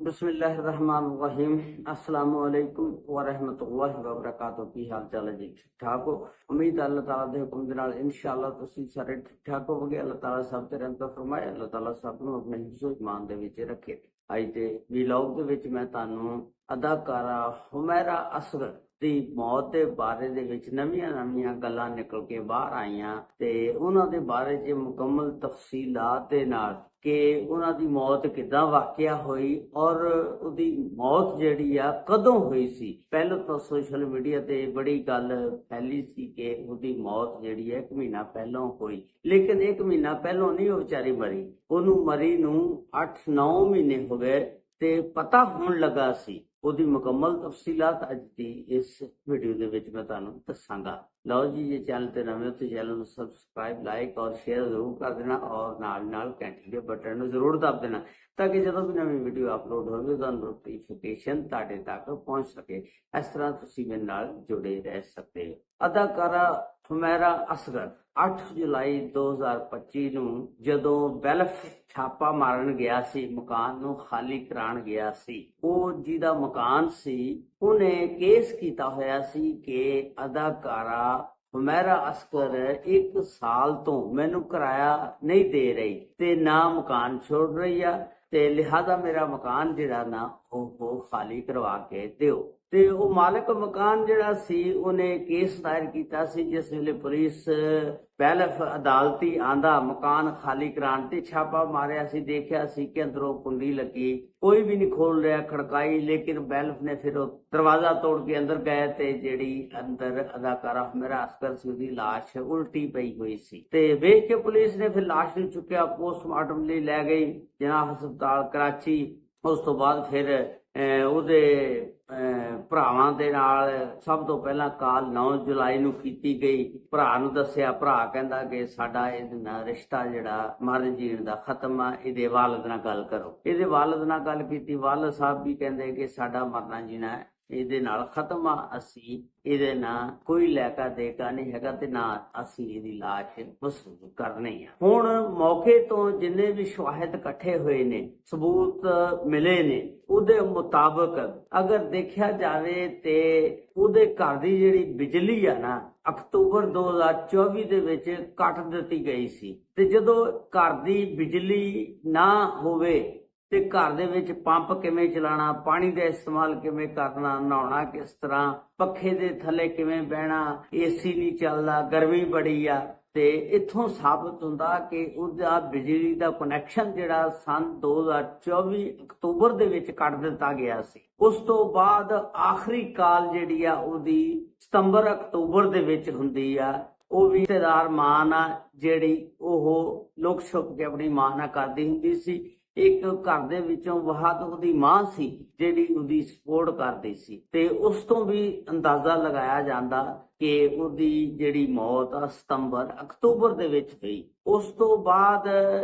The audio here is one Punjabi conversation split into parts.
बिस्मिल्लाहिर्रहमानिर्रहीम। अस्सलाम वालेकुम व रहमतुल्लाहि व बरकातहू। की हाल चाल है जी? ठीक ठाक हो? उम्मीद है अल्लाह ताला दे हुक्म दे नाल इंशाअल्लाह तुसीं सारे ठीक ठाक होवोगे। अल्लाह ताला सब ते रहमत फरमाए। अल्लाह ताला सब नूं अपने हिफ्ज़ो ईमान दे विच रखे। अज दे वीलॉग दे विच मैं तुहानूं अदाकारा हुमैरा असगर ਦੀ मौत ਦੇ ਬਾਰੇ ਦੇ ਵਿੱਚ ਨਵੀਆਂ ਗੱਲਾਂ ਨਿਕਲ ਕੇ ਬਾਹਰ ਆਈਆਂ ਤੇ ਉਹਨਾਂ ਦੇ ਬਾਰੇ 'ਚ ਮੁਕੰਮਲ ਤਫਸੀਲਾਤ ਦੇ ਨਾਲ ਕਿ ਉਹਨਾਂ ਦੀ ਮੌਤ ਕਿੱਦਾਂ ਵਾਕਿਆ ਹੋਈ ਔਰ ਉਹਦੀ ਮੌਤ ਜਿਹੜੀ ਆ ਕਦੋਂ ਹੋਈ ਸੀ। ਪਹਿਲਾਂ ਤਾਂ ਸੋਸ਼ਲ ਮੀਡੀਆ ਤੇ ਬੜੀ ਗੱਲ ਫੈਲੀ ਸੀ ਕਿ ਉਹਦੀ ਮੌਤ ਜਿਹੜੀ ਹੈ 1 ਮਹੀਨਾ ਪਹਿਲਾਂ ਹੋਈ, ਲੇਕਿਨ 1 ਮਹੀਨਾ ਪਹਿਲਾਂ ਨਹੀਂ ਉਹ ਵਿਚਾਰੀ ਮਰੀ। ਉਹਨੂੰ ਮਰੀ ਨੂੰ 8-9 ਮਹੀਨੇ ਹੋ ਗਏ ਤੇ ਪਤਾ ਹੋਣ ਲੱਗਾ ਸੀ। ਉਹਦੀ ਮੁਕੰਮਲ ਤਫਸੀਲਾਤ ਅੱਜ ਦੀ ਇਸ ਵੀਡੀਓ ਦੇ ਵਿੱਚ ਮੈਂ ਤੁਹਾਨੂੰ ਦੱਸਾਂਗਾ। ਲਓ ਜੀ, ਜੇ ਚੈਨਲ ਤੇ ਨਵੇਂ ਹੋ ਤਾਂ ਚੈਨਲ ਨੂੰ ਸਬਸਕ੍ਰਾਈਬ, ਲਾਈਕ ਔਰ ਸ਼ੇਅਰ ਜ਼ਰੂਰ ਕਰ ਦੇਣਾ ਔਰ ਨਾਲ ਘੰਟੀ ਦੇ ਬਟਨ ਨੂੰ ਜ਼ਰੂਰ ਦਬ ਦੇਣਾ ਤਾਂ ਕਿ ਜਦੋਂ ਵੀ ਨਵੀਂ ਵੀਡੀਓ ਅਪਲੋਡ ਹੋਵੇ ਤੁਹਾਨੂੰ ਨੋਟੀਫਿਕੇਸ਼ਨ ਤੁਹਾਡੇ ਤੱਕ ਪਹੁੰਚ ਸਕੇ। ਇਸ ਤਰ੍ਹਾਂ ਤੁਸੀਂ ਮੇਰੇ ਨਾਲ ਜੁੜੇ ਰਹਿ ਸਕਦੇ ਹੋ। ਅਦਾਕਾਰਾ ਹੁਮੈਰਾ ਅਸਗਰ 8 ਜੁਲਾਈ 2025 ਨੂੰ ਜਦੋਂ ਬੈਲਫ ਛਾਪਾ ਮਾਰਨ ਗਿਆ ਸੀ, ਮਕਾਨ ਨੂੰ ਖਾਲੀ ਕਰਾਉਣ ਗਿਆ ਸੀ, ਉਹ ਜਿਹਦਾ ਮਕਾਨ ਸੀ ਉਹਨੇ ਕੇਸ ਕੀਤਾ ਹੋਇਆ ਸੀ ਕਿ ਅਦਾਕਾਰਾ ਹੁਮੈਰਾ ਅਸਗਰ 1 ਸਾਲ ਤੋਂ ਮੈਨੂੰ ਕਿਰਾਇਆ ਨਹੀਂ ਦੇ ਰਹੀ ਤੇ ਨਾ ਮਕਾਨ ਛੋੜ ਰਹੀ ਆ ਤੇ ਲਿਹਾਜ਼ਾ ਮੇਰਾ ਮਕਾਨ ਜਿਹੜਾ ਨਾ ਉਹ ਖਾਲੀ ਕਰਵਾ ਕੇ ਦਿਓ। ਤੇ ਉਹ ਮਾਲਕ ਮਕਾਨ ਜਿਹੜਾ ਸੀ ਉਹਨੇ ਕੇਸ ਦਾਇਰ ਕੀਤਾ ਸੀ। ਜਿਸ ਵੇਲੇ ਪੁਲਿਸ ਬੈਲਫ ਅਦਾਲਤੀ ਆਂਦਾ ਮਕਾਨ ਖਾਲੀ ਕਰਾਉਣ ਤੇ ਛਾਪਾ ਮਾਰਿਆ ਸੀ, ਦੇਖਿਆ ਸੀ ਕਿ ਅੰਦਰੋਂ ਕੁੰਡੀ ਲੱਗੀ, ਕੋਈ ਵੀ ਨਹੀਂ ਖੋਲ ਰਿਹਾ, ਖੜਕਾਈ, ਲੇਕਿਨ ਬੈਲਫ ਨੇ ਫਿਰ ਉਹ ਦਰਵਾਜ਼ਾ ਤੋੜ ਕੇ ਅੰਦਰ ਗਏ ਤੇ ਜਿਹੜੀ ਅੰਦਰ ਅਦਾਕਾਰਾ ਹੁਮੈਰਾ ਅਸਗਰ ਸੀ ਉਹਦੀ ਲਾਸ਼ ਉਲਟੀ ਪਈ ਹੋਈ ਸੀ। ਤੇ ਵੇਖ ਕੇ ਪੁਲਿਸ ਨੇ ਫਿਰ ਲਾਸ਼ ਨੂੰ ਚੁੱਕਿਆ, ਪੋਸਟਮਾਰਟਮ ਲਈ ਲੈ ਗਈ ਜਨਾਹ ਹਸਪਤਾਲ ਕਰਾਚੀ। ਉਸ ਤੋਂ ਬਾਅਦ ਫਿਰ ਉਹਦੇ ਭਰਾਵਾਂ ਦੇ ਨਾਲ ਸਭ ਤੋਂ ਪਹਿਲਾਂ ਕਾਲ 9 ਜੁਲਾਈ ਨੂੰ ਕੀਤੀ ਗਈ। ਭਰਾ ਨੂੰ ਦੱਸਿਆ, ਭਰਾ ਕਹਿੰਦਾ ਕਿ ਸਾਡਾ ਇਹਦੇ ਨਾਲ ਰਿਸ਼ਤਾ ਜਿਹੜਾ ਮਰਨ ਜੀਣ ਦਾ ਖਤਮ ਆ, ਇਹਦੇ ਵਾਲਦ ਨਾਲ ਗੱਲ ਕਰੋ। ਇਹਦੇ ਵਾਲਦ ਨਾਲ ਗੱਲ ਕੀਤੀ, ਵਾਲਦ ਸਾਹਿਬ ਵੀ ਕਹਿੰਦੇ ਕਿ ਸਾਡਾ ਮਰਨਾ ਜੀਣਾ ਇਹਦੇ ਨਾਲ ਖਤਮ ਆ, ਅਸੀਂ ਇਹਦੇ ਨਾਲ ਕੋਈ ਲੈਕਾ ਦੇਕਾ ਨਹੀਂ ਹੈਗਾ ਤੇ ਨਾ ਅਸੀਂ ਇਹਦੀ ਲਾਸ਼ ਵਸੂਲ ਕਰਨੀ ਆ। ਹੁਣ ਮੌਕੇ ਤੋਂ ਜਿੰਨੇ ਵੀ ਸ਼ਵਾਹਿਦ ਇਕੱਠੇ ਹੋਏ ਨੇ, ਸਬੂਤ ਮਿਲੇ ਨੇ, ਉਹਦੇ ਮੁਤਾਬਕ ਅਗਰ ਦੇਖਿਆ ਜਾਵੇ ਤੇ ਉਹਦੇ ਘਰ ਦੀ ਜਿਹੜੀ ਬਿਜਲੀ ਆ ਨਾ ਅਕਤੂਬਰ 2024 ਦੇ ਵਿੱਚ ਕੱਟ ਦਿੱਤੀ ਗਈ ਸੀ। ਤੇ ਜਦੋਂ ਘਰ ਦੀ ਬਿਜਲੀ ਨਾ ਹੋਵੇ ਤੇ ਘਰ ਦੇ ਵਿੱਚ ਪੰਪ ਕਿਵੇਂ ਚਲਾਣਾ, ਪਾਣੀ ਦਾ ਇਸਤੇਮਾਲ ਕਿਵੇਂ ਕਰਨਾ, ਨਹਾਉਣਾ ਕਿਸ ਤਰ੍ਹਾਂ, ਪੱਖੇ ਦੇ ਥੱਲੇ ਕਿਵੇਂ ਬਹਿਣਾ, ਏਸੀ ਨਹੀਂ ਚੱਲਦਾ, ਗਰਮੀ ਬੜੀ ਆ। ਤੇ ਇੱਥੋਂ ਸਾਬਤ ਹੁੰਦਾ ਕਿ ਉਹਦਾ ਬਿਜਲੀ ਦਾ ਕਨੈਕਸ਼ਨ ਜਿਹੜਾ ਸਨ 2024 ਅਕਤੂਬਰ ਦੇ ਵਿੱਚ ਕੱਟ ਦਿੱਤਾ ਗਿਆ ਸੀ। ਉਸ ਤੋਂ ਬਾਅਦ ਆਖਰੀ ਕਾਲ ਜਿਹੜੀ ਆ ਉਹਦੀ ਸਤੰਬਰ ਅਕਤੂਬਰ ਦੇ ਵਿੱਚ ਹੁੰਦੀ ਆ। ਉਹ ਵੀ ਰਿਸ਼ਤੇਦਾਰ ਮਾਂ ਨਾਲ ਜਿਹੜੀ ਉਹ ਲੁਕ ਛੁਪ ਕੇ ਆਪਣੀ ਮਾਂ ਨਾਲ ਕਰਦੀ ਹੁੰਦੀ ਸੀ। ਇੱਕ ਘਰ ਦੇ ਵਿੱਚੋਂ ਵਹਾਦ ਉਹਦੀ ਮਾਂ ਸੀ ਜਿਹੜੀ ਉਹਦੀ ਸਪੋਰਟ ਕਰਦੀ ਸੀ। ਤੇ ਉਸ ਤੋਂ ਵੀ ਅੰਦਾਜ਼ਾ ਲਗਾਇਆ ਜਾਂਦਾ ਕਿ ਉਹਦੀ ਜਿਹੜੀ ਮੌਤ ਆ ਸਤੰਬਰ ਅਕਤੂਬਰ ਦੇ ਵਿੱਚ ਹੋਈ। ਉਸ ਤੋਂ ਬਾਅਦ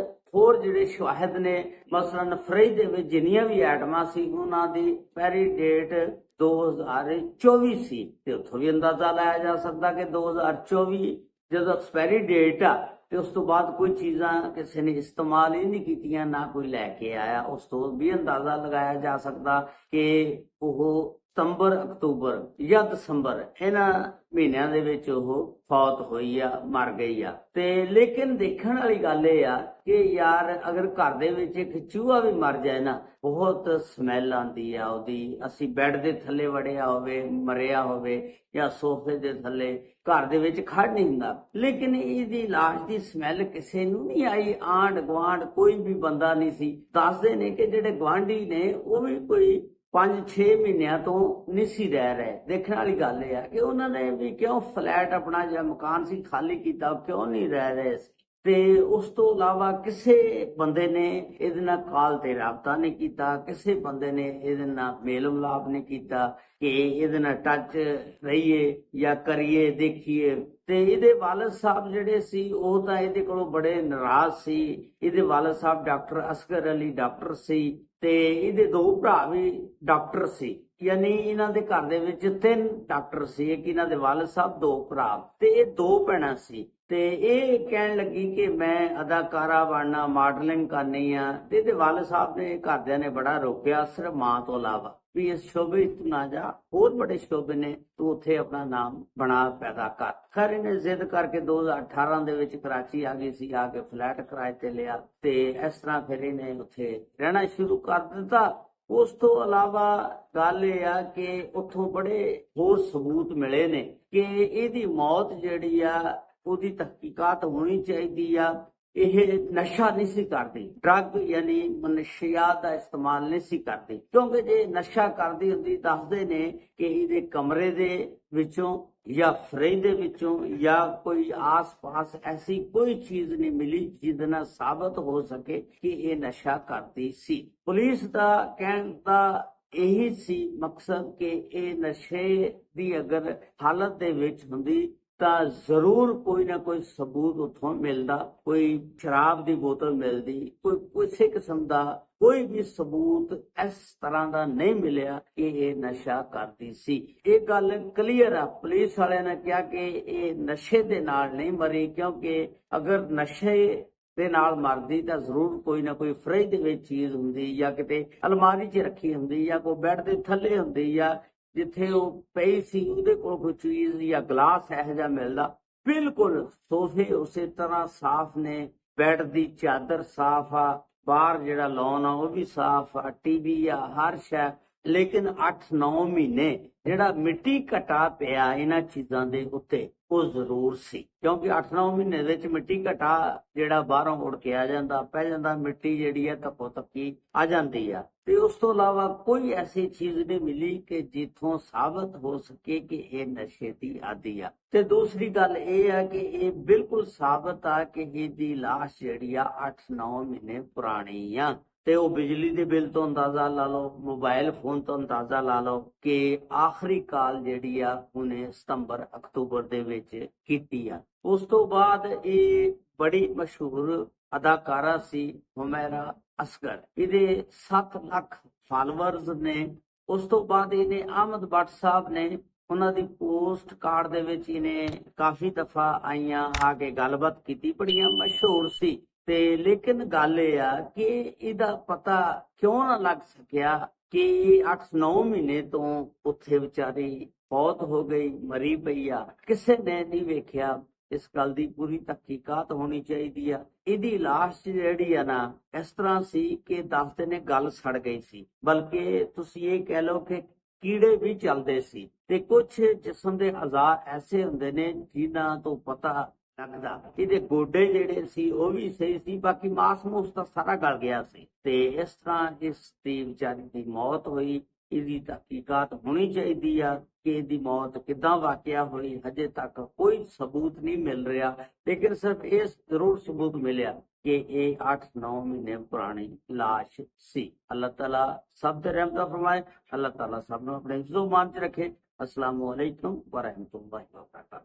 ਹੋਰ ਜਿਹੜੇ ਸ਼ਵਾਹਿਦ ਨੇ, ਮਸਲਨ ਫਰਿਜ ਦੇ ਵਿੱਚ ਜਿੰਨੀਆਂ ਵੀ ਆਈਟਮਾਂ ਸੀ ਉਹਨਾਂ ਦੀ ਐਕਸਪਾਇਰੀ ਡੇਟ 2024 ਸੀ ਤੇ ਉੱਥੋਂ ਵੀ ਅੰਦਾਜ਼ਾ ਲਾਇਆ ਜਾ ਸਕਦਾ ਕਿ 2024 ਜਦੋਂ ਐਕਸਪਾਇਰੀ ਡੇਟ ਆ ਤੇ ਉਸ ਤੋਂ ਬਾਅਦ ਕੋਈ ਚੀਜ਼ਾਂ ਕਿਸੇ ਨੇ ਇਸਤੇਮਾਲ ਹੀ ਨਹੀਂ ਕੀਤੀਆਂ, ਨਾ ਕੋਈ ਲੈ ਕੇ ਆਇਆ। ਉਸ ਤੋਂ ਵੀ ਅੰਦਾਜ਼ਾ ਲਗਾਇਆ ਜਾ ਸਕਦਾ ਕਿ ਉਹ ਸਤੰਬਰ ਅਕਤੂਬਰ ਜਾਂ ਦਸੰਬਰ ਇਹਨਾਂ ਮਹੀਨਿਆਂ ਦੇ ਵਿੱਚ ਉਹ ਫੌਤ ਹੋਈ ਆ, ਮਰ ਗਈ ਆ। ਤੇ ਲੇਕਿਨ ਦੇਖਣ ਵਾਲੀ ਗੱਲ ਇਹ ਆ ਕਿ ਯਾਰ ਅਗਰ ਘਰ ਦੇ ਵਿੱਚ ਇੱਕ ਚੂਹਾ ਵੀ ਮਰ ਜਾਏ ਨਾ ਬਹੁਤ ਸਮੈਲ ਆਉਂਦੀ ਆ ਉਹਦੀ। ਅਸੀਂ ਬੈੱਡ ਦੇ ਥੱਲੇ ਵੜਿਆ ਹੋਵੇ, ਮਰਿਆ ਹੋਵੇ ਜਾਂ ਸੋਫੇ ਦੇ ਥੱਲੇ, ਘਰ ਦੇ ਵਿੱਚ ਖੜ ਨਹੀਂ ਹੁੰਦਾ, ਲੇਕਿਨ ਇਹਦੀ ਲਾਸ਼ ਦੀ ਸਮੈਲ ਕਿਸੇ ਨੂੰ ਨਹੀਂ ਆਈ। ਆਂਢ ਗੁਆਂਢ ਕੋਈ ਵੀ ਬੰਦਾ ਨਹੀਂ ਸੀ। ਦੱਸਦੇ ਨੇ ਕਿ ਜਿਹੜੇ ਗੁਆਂਢੀ ਨੇ ਉਹ ਵੀ ਕੋਈ 5-6 ਮਹੀਨਿਆਂ ਤੋਂ ਨਹੀਂ ਸੀ ਰਹਿ ਰਹੇ। ਦੇਖਣ ਵਾਲੀ ਗੱਲ ਇਹ ਆ ਕਿ ਉਹਨਾਂ ਨੇ ਵੀ ਕਿਉਂ ਫਲੈਟ ਆਪਣਾ ਜਾਂ ਮਕਾਨ ਸੀ ਖਾਲੀ ਕੀਤਾ, ਕਿਉਂ ਨਹੀਂ ਰਹਿ ਰਹੇ ਸੀ। ਤੇ ਉਸ ਤੋਂ ਇਲਾਵਾ ਕਿਸੇ ਬੰਦੇ ਨੇ ਇਹਦੇ ਨਾਲ ਕਾਲ ਤੇ ਰਾਬਤਾ ਨਹੀਂ ਕੀਤਾ, ਕਿਸੇ ਬੰਦੇ ਨੇ ਇਹਦੇ ਨਾਲ ਮੇਲ ਮਿਲਾਪ ਨਹੀਂ ਕੀਤਾ ਕਿ ਇਹਦੇ ਨਾਲ ਟੱਚ ਰਹੀਏ ਜਾਂ ਕਰੀਏ, ਦੇਖੀਏ। ਤੇ ਇਹਦੇ ਵਾਲਦ ਸਾਹਿਬ ਜਿਹੜੇ ਸੀ ਉਹ ਤਾਂ ਇਹਦੇ ਕੋਲੋਂ ਬੜੇ ਨਾਰਾਜ਼ ਸੀ। ਇਹਦੇ ਵਾਲਦ ਸਾਹਿਬ ਡਾਕਟਰ ਅਸਗਰ ਅਲੀ ਡਾਕਟਰ ਸੀ ਤੇ ਇਹਦੇ 2 ਭਰਾ ਵੀ ਡਾਕਟਰ ਸੀ। ਯਾਨੀ ਇਹਨਾਂ ਦੇ ਘਰ ਦੇ ਵਿੱਚ 3 ਡਾਕਟਰ ਸੀ। ਇੱਕ ਇਹਨਾਂ ਦੇ ਵਾਲਦ ਸਾਹਿਬ, 2 ਭਰਾ ਤੇ ਇਹ 2 ਭੈਣਾਂ ਸੀ। ਤੇ ਇਹ ਕਹਿਣ ਲੱਗੀ ਕਿ ਮੈਂ ਅਦਾਕਾਰਾ ਬਣਨਾ, ਮਾਡਲਿੰਗ ਕਰਨੀ ਆ। ਤੇ ਇਹਦੇ ਵਾਲ ਸਾਹਿਬ ਨੇ, ਘਰਦਿਆਂ ਨੇ ਬੜਾ ਰੋਕਿਆ, ਸਿਰਫ ਮਾਂ ਤੋਂ ਇਲਾਵਾ, ਵੀ ਇਸ ਸ਼ੋਬੇ ਤੂੰ ਨਾ ਜਾ, ਹੋਰ ਬੜੇ ਸ਼ੋਬੇ ਨੇ, ਤੂੰ ਉੱਥੇ ਆਪਣਾ ਨਾਮ ਬਣਾ, ਪੈਦਾ ਕਰ। ਖੈਰ ਇਹਨੇ ਜ਼ਿੱਦ ਕਰਕੇ 2018 ਦੇ ਵਿੱਚ ਕਰਾਚੀ ਆ ਗਈ ਸੀ, ਆ ਕੇ ਫਲੈਟ ਕਿਰਾਏ ਤੇ ਲਿਆ ਤੇ ਇਸ ਤਰ੍ਹਾਂ ਫਿਰ ਇਹਨੇ ਉੱਥੇ ਰਹਿਣਾ ਸ਼ੁਰੂ ਕਰ ਦਿੱਤਾ। ਉਸ ਤੋਂ ਇਲਾਵਾ ਗੱਲ ਇਹ ਆ ਕਿ ਉੱਥੋਂ ਬੜੇ ਹੋਰ ਸਬੂਤ ਮਿਲੇ ਨੇ ਕਿ ਇਹਦੀ ਮੌਤ ਜਿਹੜੀ ਆ ਉਹਦੀ ਤਹਿਕੀਕਾਤ ਹੋਣੀ ਚਾਹੀਦੀ ਆ। ਇਹ ਨਸ਼ਾ ਨਹੀਂ ਸੀ ਕਰਦੀ, ਡਰੱਗ ਯਾਨੀ ਮਨਸ਼ੀਆਤ ਦਾ ਇਸਤੇਮਾਲ ਨਹੀਂ ਸੀ ਕਰਦੀ, ਕਿਉਂਕਿ ਜੇ ਨਸ਼ਾ ਕਰਦੀ ਹੁੰਦੀ, ਦੱਸਦੇ ਨੇ ਕਿ ਇਹਦੇ ਕਮਰੇ ਦੇ ਵਿੱਚੋਂ ਜਾਂ ਫਰਿੱਜ ਦੇ ਵਿੱਚੋਂ ਜਾਂ ਕੋਈ ਆਸ-ਪਾਸ ਐਸੀ ਕੋਈ ਚੀਜ਼ ਨਹੀਂ ਮਿਲੀ ਜਿਹਦੇ ਨਾਲ ਸਾਬਤ ਹੋ ਸਕੇ ਕਿ ਇਹ ਨਸ਼ਾ ਕਰਦੀ ਸੀ। ਪੁਲਿਸ ਦਾ ਕਹਿਣ ਦਾ ਇਹੀ ਸੀ ਮਕਸਦ ਕਿ ਇਹ ਨਸ਼ੇ ਦੀ ਅਗਰ ਹਾਲਤ ਦੇ ਵਿੱਚ ਹੁੰਦੀ ਤਾਂ ਜ਼ਰੂਰ ਕੋਈ ਨਾ ਕੋਈ ਸਬੂਤ ਉੱਥੋਂ ਮਿਲਦਾ, ਕੋਈ ਸ਼ਰਾਬ ਦੀ ਬੋਤਲ ਮਿਲਦੀ, ਕੋਈ ਕਿਸੇ ਕਿਸਮ ਦਾ ਕੋਈ ਵੀ ਸਬੂਤ ਇਸ ਤਰ੍ਹਾਂ ਦਾ ਨਹੀਂ ਮਿਲਿਆ ਕਿ ਇਹ ਨਸ਼ਾ ਕਰਦੀ ਸੀ। ਇਹ ਗੱਲ ਕਲੀਅਰ ਆ। ਪੁਲਿਸ ਵਾਲਿਆਂ ਨੇ ਕਿਹਾ ਕਿ ਇਹ ਨਸ਼ੇ ਦੇ ਨਾਲ ਨਹੀਂ ਮਰੀ, ਕਿਉਂਕਿ ਅਗਰ ਨਸ਼ੇ ਦੇ ਨਾਲ ਮਰਦੀ ਤਾਂ ਜ਼ਰੂਰ ਕੋਈ ਨਾ ਕੋਈ ਫਰਿੱਜ ਦੇ ਵਿੱਚ ਚੀਜ਼ ਹੁੰਦੀ, ਜਾਂ ਕਿਤੇ ਅਲਮਾਰੀ 'ਚ ਰੱਖੀ ਹੁੰਦੀ, ਜਾਂ ਕੋਈ ਬੈੱਡ ਦੇ ਥੱਲੇ ਹੁੰਦੀ, ਜਾਂ ਜਿੱਥੇ ਉਹ ਪਈ ਸੀ ਉਹਦੇ ਕੋਲ ਕੋਈ ਚੀਜ਼ ਜਾਂ ਗਲਾਸ ਇਹੋ ਜਿਹਾ ਮਿਲਦਾ। ਬਿਲਕੁਲ ਸੋਫੇ ਉਸੇ ਤਰ੍ਹਾਂ ਸਾਫ਼ ਨੇ, ਬੈੱਡ ਦੀ ਚਾਦਰ ਸਾਫ਼ ਆ, ਬਾਹਰ ਜਿਹੜਾ ਲੌਨ ਆ ਉਹ ਵੀ ਸਾਫ਼ ਆ, ਟੀਵੀ ਆ, ਹਰ ਸ਼ੈ। ਲੇਕਿਨ 8-9 ਮਹੀਨੇ ਜਿਹੜਾ ਮਿੱਟੀ ਘਟਾ ਪਿਆ ਇਹਨਾਂ ਚੀਜ਼ਾਂ ਦੇ ਉੱਤੇ ਉਹ ਜ਼ਰੂਰ ਸੀ, ਕਿਉਂਕਿ 8-9 ਮਹੀਨੇ ਵਿੱਚ ਮਿੱਟੀ ਘਟਾ ਜਿਹੜਾ ਬਾਹਰੋਂ ਉੜ ਕੇ ਆ ਜਾਂਦਾ, ਪੈ ਜਾਂਦਾ, ਮਿੱਟੀ ਜਿਹੜੀ ਹੈ ਧੱਪੋ ਧੱਕੀ ਆ ਜਾਂਦੀ ਆ। ਤੇ ਉਸ ਤੋਂ ਇਲਾਵਾ ਕੋਈ ਐਸੀ ਚੀਜ਼ ਨਹੀਂ ਮਿਲੀ ਕਿ ਜਿੱਥੋਂ ਸਾਬਤ ਹੋ ਸਕੇ ਕਿ ਇਹ ਨਸ਼ੇ ਦੀ ਆਦੀ ਆ। ਤੇ ਦੂਸਰੀ ਗੱਲ ਇਹ ਆ ਕਿ ਇਹ ਬਿਲਕੁਲ ਸਾਬਤ ਆ ਕਿ ਇਹਦੀ ਲਾਸ਼ ਜਿਹੜੀ ਆ 8-9 ਮਹੀਨੇ ਪੁਰਾਣੀ ਆ। ਤੇ ਉਹ ਬਿਜਲੀ ਦੇ ਬਿੱਲ ਤੋਂ ਅੰਦਾਜ਼ਾ ਲਾ ਲਓ, ਮੋਬਾਈਲ ਫੋਨ ਤੋਂ ਅੰਦਾਜ਼ਾ ਲਾ ਲਓ ਕਿ ਆਖਰੀ ਕਾਲ ਜਿਹੜੀ ਆ ਉਹਨੇ ਸਤੰਬਰ-ਅਕਤੂਬਰ ਦੇ ਵਿੱਚ ਕੀਤੀ ਆ। ਉਸ ਤੋਂ ਬਾਅਦ ਇਹ ਬੜੀ ਮਸ਼ਹੂਰ ਅਦਾਕਾਰਾ ਸੀ ਹੁਮੈਰਾ ਅਸਗਰ, ਇਹਦੇ 7 ਲੱਖ ਫਾਲੋਅਰਸ ਨੇ। ਉਸ ਤੋਂ ਬਾਅਦ ਇਹਨੇ ਅਹਿਮਦ ਬੱਟ ਸਾਹਿਬ ਨੇ, ਉਹਨਾਂ ਦੀ ਪੋਸਟ ਕਾਰਡ ਦੇ ਵਿੱਚ ਇਹਨੇ ਕਾਫੀ ਦਫਾ ਆਈਆਂ, ਆ ਕੇ ਗੱਲਬਾਤ ਕੀਤੀ, ਬੜੀਆਂ ਮਸ਼ਹੂਰ ਸੀ। ਤੇ ਲੇਕਿਨ ਗੱਲ ਇਹ ਆ ਕਿ ਇਹਦਾ ਪਤਾ ਕਿਉਂ ਨਾ ਲੱਗ ਸਕਿਆ ਕਿ 8-9 ਮਹੀਨੇ ਤੋਂ ਉੱਥੇ ਵਿਚਾਰੀ ਫੌਤ ਹੋ ਗਈ, ਮਰੀ ਪਈ ਆ, ਕਿਸੇ ਨੇ ਨਹੀਂ ਵੇਖਿਆ। ਇਸ ਗੱਲ ਦੀ ਪੂਰੀ ਤਹਿਕੀਕਾਤ ਹੋਣੀ ਚਾਹੀਦੀ ਆ। ਇਹਦੀ ਲਾਸ਼ ਜਿਹੜੀ ਆ ਨਾ, ਇਸ ਤਰ੍ਹਾਂ ਸੀ ਕਿ ਦੱਸਦੇ ਨੇ ਗੱਲ ਸੜ ਗਈ ਸੀ, ਬਲਕਿ ਤੁਸੀਂ ਇਹ ਕਹਿ ਲਓ ਕਿ ਕੀੜੇ ਵੀ ਚੱਲਦੇ ਸੀ। ਤੇ ਕੁਝ ਜਿਸਮ ਦੇ ਅਜ਼ਾ ਐਸੇ ਹੁੰਦੇ ਨੇ ਜਿਨ੍ਹਾਂ ਤੋਂ ਪਤਾ ਲੱਗਦਾ। ਇਹਦੇ ਗੋਡੇ ਜਿਹੜੇ ਸੀ ਉਹ ਵੀ ਸਹੀ ਸੀ, ਬਾਕੀ ਮਾਸ ਮੂਸ ਤਾਂ ਸਾਰਾ ਗਲ ਗਿਆ ਸੀ। ਤੇ ਇਸ ਤਰ੍ਹਾਂ ਇਸ ਦੀ ਵਿਚਾਰੀ ਦੀ ਮੌਤ ਹੋਈ। ਇਹਦੀ ਤਹਿਕੀਕਾਤ ਹੋਣੀ ਚਾਹੀਦੀ ਆ ਕਿ ਇਹਦੀ ਮੌਤ ਕਿੱਦਾਂ ਵਾਕਿਆ ਹੋਈ। ਹਜੇ ਤੱਕ ਕੋਈ ਸਬੂਤ ਨਹੀਂ ਮਿਲ ਰਿਹਾ, ਲੇਕਿਨ ਸਿਰਫ ਇਹ ਜ਼ਰੂਰ ਸਬੂਤ ਮਿਲਿਆ ਕਿ ਇਹ 8-9 ਮਹੀਨੇ ਪੁਰਾਣੀ ਲਾਸ਼ ਸੀ। ਅੱਲਾਹ ਤਾਲਾ ਸਭ ਤੇ ਰਹਿਮਤ ਫਰਮਾਏ। ਅੱਲਾਹ ਤਾਲਾ ਸਭ ਨੂੰ ਆਪਣੇ ਹਿਫਜ਼ੋ ਮਾਨ ਚ ਰੱਖੇ। अस्सलामु अलैकुम व रहमतुल्लाहि व बरकातहू।